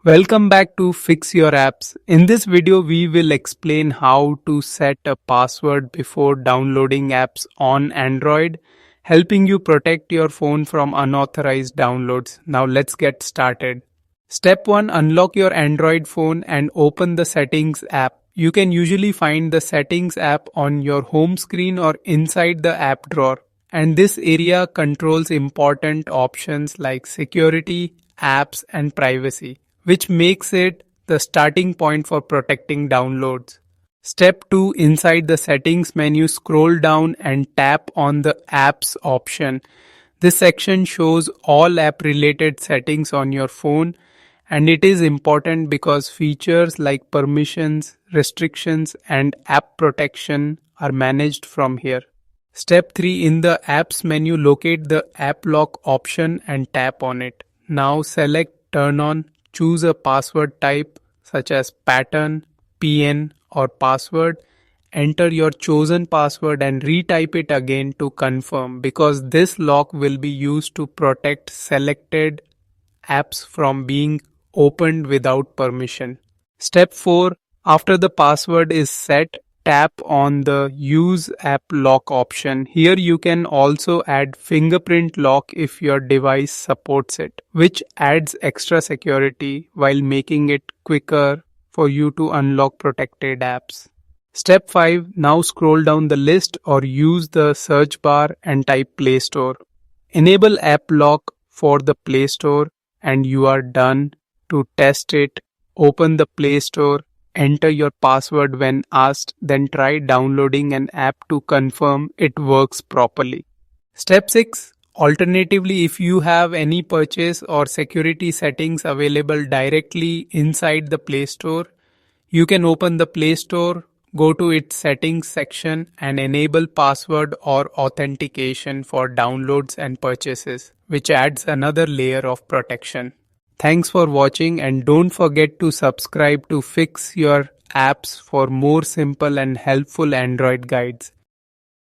Welcome back to Fix Your Apps. In this video, we will explain how to set a password before downloading apps on Android, helping you protect your phone from unauthorized downloads. Now let's get started. Step 1. Unlock your Android phone and open the Settings app. You can usually find the Settings app on your home screen or inside the app drawer. And this area controls important options like security, apps, and privacy, which makes it the starting point for protecting downloads. Step 2. Inside the settings menu, scroll down and tap on the apps option. This section shows all app related settings on your phone, and it is important because features like permissions, restrictions, and app protection are managed from here. Step 3. In the apps menu, locate the app lock option and tap on it. Now select turn on. Choose a password type such as pattern, PN, or password. Enter your chosen password and retype it again to confirm, because this lock will be used to protect selected apps from being opened without permission. Step 4. After the password is set, tap on the Use App Lock option. Here you can also add fingerprint lock if your device supports it, which adds extra security while making it quicker for you to unlock protected apps. Step 5. Now scroll down the list or use the search bar and type Play Store. Enable App Lock for the Play Store and you are done. To test it, open the Play Store. Enter your password when asked, then try downloading an app to confirm it works properly. Step 6. Alternatively, if you have any purchase or security settings available directly inside the Play Store, you can open the Play Store, go to its settings section and enable password or authentication for downloads and purchases, which adds another layer of protection. Thanks for watching, and don't forget to subscribe to Fix Your Apps for more simple and helpful Android guides.